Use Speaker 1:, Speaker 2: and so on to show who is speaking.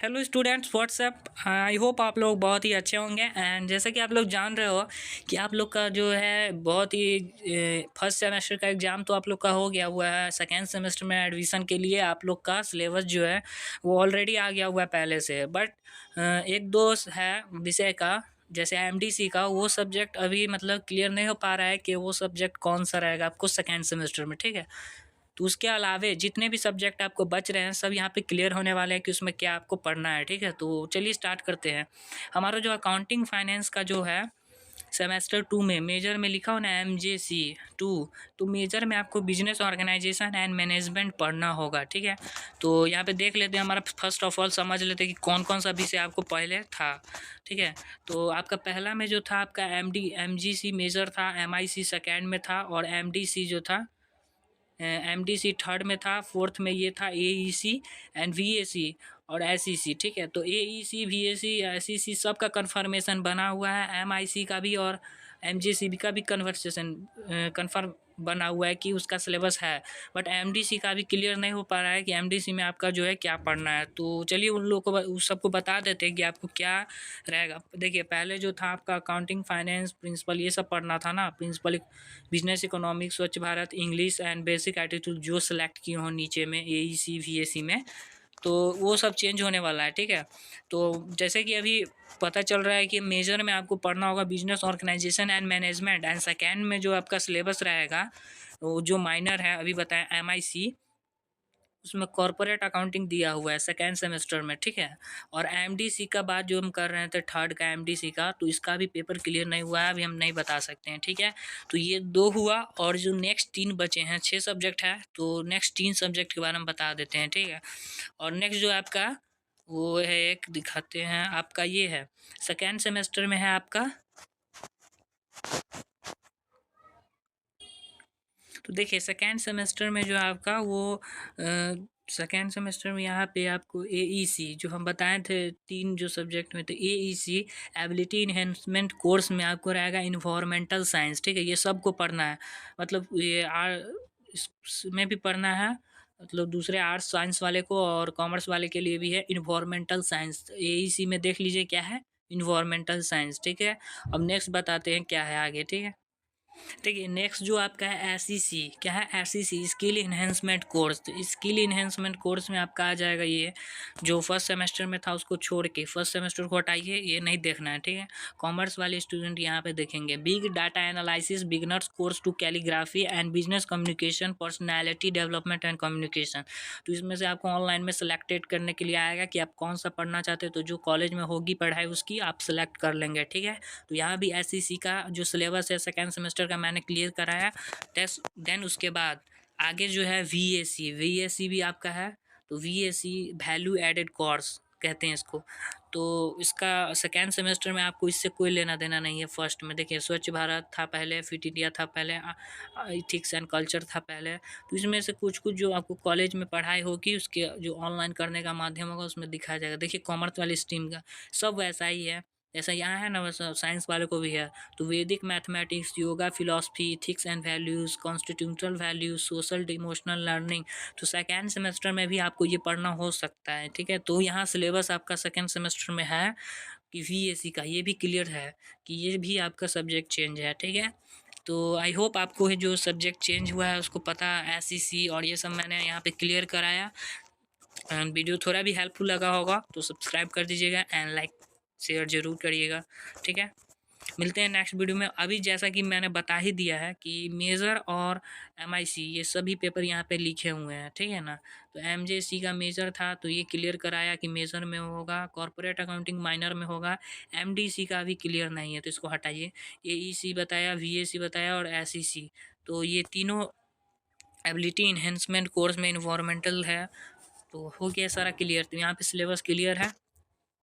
Speaker 1: Hello students, what's up. I hope आप लोग बहुत ही अच्छे होंगे। एंड जैसा कि आप लोग जान रहे हो कि आप लोग का जो है बहुत ही फर्स्ट सेमेस्टर का एग्ज़ाम तो आप लोग का हो गया हुआ है। सेकेंड सेमेस्टर में एडमिशन के लिए आप लोग का सिलेबस जो है वो ऑलरेडी आ गया हुआ है पहले से। बट एक दो है विषय का, जैसे एमडीसी का, वो सब्जेक्ट अभी मतलब क्लियर नहीं हो पा रहा है कि वो सब्जेक्ट कौन सा रहेगा आपको सेकेंड सेमेस्टर में। ठीक है, तो उसके अलावे जितने भी सब्जेक्ट आपको बच रहे हैं सब यहाँ पे क्लियर होने वाले हैं कि उसमें क्या आपको पढ़ना है। ठीक है, तो चलिए स्टार्ट करते हैं। हमारा जो अकाउंटिंग फाइनेंस का जो है सेमेस्टर 2 में मेजर में लिखा हो ना MJC 2, तो मेजर में आपको बिजनेस ऑर्गेनाइजेशन एंड मैनेजमेंट पढ़ना होगा। ठीक है, तो यहाँ पे देख लेते हैं। हमारा फर्स्ट ऑफ ऑल समझ लेते हैं कि कौन कौन सा विषय आपको पहले था। ठीक है, तो आपका पहला में जो था आपका MGC मेजर था, MIC सेकेंड में था, और MDC जो था MDC थर्ड में था, फोर्थ में ये था AEC एंड VAC और SEC। ठीक है, तो AEC VAC SEC सब का कन्फर्मेशन बना हुआ है। MIC का भी और MJCB का भी कन्फर्म बना हुआ है कि उसका सिलेबस है। बट MDC का भी क्लियर नहीं हो पा रहा है कि MDC में आपका जो है क्या पढ़ना है। तो चलिए उन लोगों को उस सबको बता देते हैं कि आपको क्या रहेगा। देखिए, पहले जो था आपका अकाउंटिंग फाइनेंस प्रिंसिपल ये सब पढ़ना था ना, प्रिंसिपल बिजनेस इकोनॉमिक्स, स्वच्छ Bharat, English and basic attitude जो सेलेक्ट किए हों नीचे में AEC VAC में, तो वो सब चेंज होने वाला है। ठीक है, तो जैसे कि अभी पता चल रहा है कि मेजर में आपको पढ़ना होगा business organisation and management, and second में जो आपका सिलेबस रहेगा वो जो माइनर है अभी बताएं MIC, उसमें कॉर्पोरेट अकाउंटिंग दिया हुआ है सेकेंड सेमेस्टर में। ठीक है, और MDC का बात जो हम कर रहे थे थर्ड का MDC का, तो इसका भी पेपर क्लियर नहीं हुआ है, अभी हम नहीं बता सकते हैं। ठीक है, तो ये दो हुआ, और जो नेक्स्ट 3 बचे हैं, 6 सब्जेक्ट है, तो नेक्स्ट 3 सब्जेक्ट के बारे में बता देते हैं। ठीक है, और नेक्स्ट जो आपका वो है, एक दिखाते हैं, आपका ये है सेकेंड सेमेस्टर में है आपका। तो देखिए सेकेंड सेमेस्टर में जो आपका वो सेकेंड सेमेस्टर में यहाँ पे आपको AEC जो हम बताए थे 3 जो सब्जेक्ट में, तो AEC एबिलिटी इन्हेंसमेंट कोर्स में आपको रहेगा इन्वायरमेंटल साइंस। ठीक है, ये सबको पढ़ना है, मतलब ये इसमें भी पढ़ना है, मतलब दूसरे आर्ट्स साइंस वाले को और कॉमर्स वाले के लिए भी है इन्वायरमेंटल साइंस। AEC में देख लीजिए क्या है, इन्वायरमेंटल साइंस। ठीक है, अब नेक्स्ट बताते हैं क्या है आगे। ठीक है, देखिए नेक्स्ट जो आपका है SEC, क्या है SEC स्किल इन्हेंसमेंट कोर्स। तो स्किल इन्हेंसमेंट कोर्स में आपका आ जाएगा ये जो फर्स्ट सेमेस्टर में था उसको छोड़ के, फर्स्ट सेमेस्टर को हटाइए, ये नहीं देखना है। ठीक है, कॉमर्स वाले स्टूडेंट यहाँ पे देखेंगे big data analysis beginners course to calligraphy and business communication personality development and communication. तो इसमें से आपको ऑनलाइन में सेलेक्टेड करने के लिए आएगा कि आप कौन सा पढ़ना चाहते हो, तो जो कॉलेज में होगी पढ़ाई उसकी आप सेलेक्ट कर लेंगे। ठीक है, तो यहाँ भी SEC का जो सिलेबस है सेकेंड सेमेस्टर का मैंने क्लियर कराया टेस्ट। देन उसके बाद आगे जो है VAC भी आपका है, तो VAC वैल्यू एडेड कोर्स कहते हैं इसको। तो इसका सेकेंड सेमेस्टर में आपको इससे कोई लेना देना नहीं है। फर्स्ट में देखिए स्वच्छ भारत था पहले, फिट इंडिया था पहले, इथिक्स एंड कल्चर था पहले। तो इसमें से कुछ कुछ जो आपको कॉलेज में पढ़ाई होगी उसके जो ऑनलाइन करने का माध्यम होगा उसमें दिखाया जाएगा। देखिए कॉमर्स वाली स्ट्रीम का सब वैसा ही है, जैसा यहाँ है ना वैसा साइंस वाले को भी है। तो वैदिक mathematics, yoga, philosophy, ethics and values, constitutional values, social emotional learning, तो सेकेंड सेमेस्टर में भी आपको ये पढ़ना हो सकता है। ठीक है, तो यहाँ सिलेबस आपका सेकेंड सेमेस्टर में है कि VAC का ये भी क्लियर है कि ये भी आपका सब्जेक्ट चेंज है। ठीक है, तो आई होप आपको ये जो सब्जेक्ट चेंज हुआ है उसको पता SEC और ये सब मैंने यहाँ पे क्लियर कराया। एंड वीडियो थोड़ा भी हेल्पफुल लगा होगा तो सब्सक्राइब कर दीजिएगा एंड लाइक शेयर ज़रूर करिएगा। ठीक है, मिलते हैं नेक्स्ट वीडियो में। अभी जैसा कि मैंने बता ही दिया है कि मेजर और MIC ये सभी पेपर यहाँ पे लिखे हुए हैं। ठीक है ना, तो MJC का मेजर था तो ये क्लियर कराया कि मेजर में होगा, कॉर्पोरेट अकाउंटिंग माइनर में होगा। MDC का भी क्लियर नहीं है तो इसको हटाइए। AEC बताया, VAC बताया और SEC, तो ये तीनों एबिलिटी इन्हेंसमेंट कोर्स में इन्वायरमेंटल है। तो हो गया सारा क्लियर, तो यहाँ पे सिलेबस क्लियर है।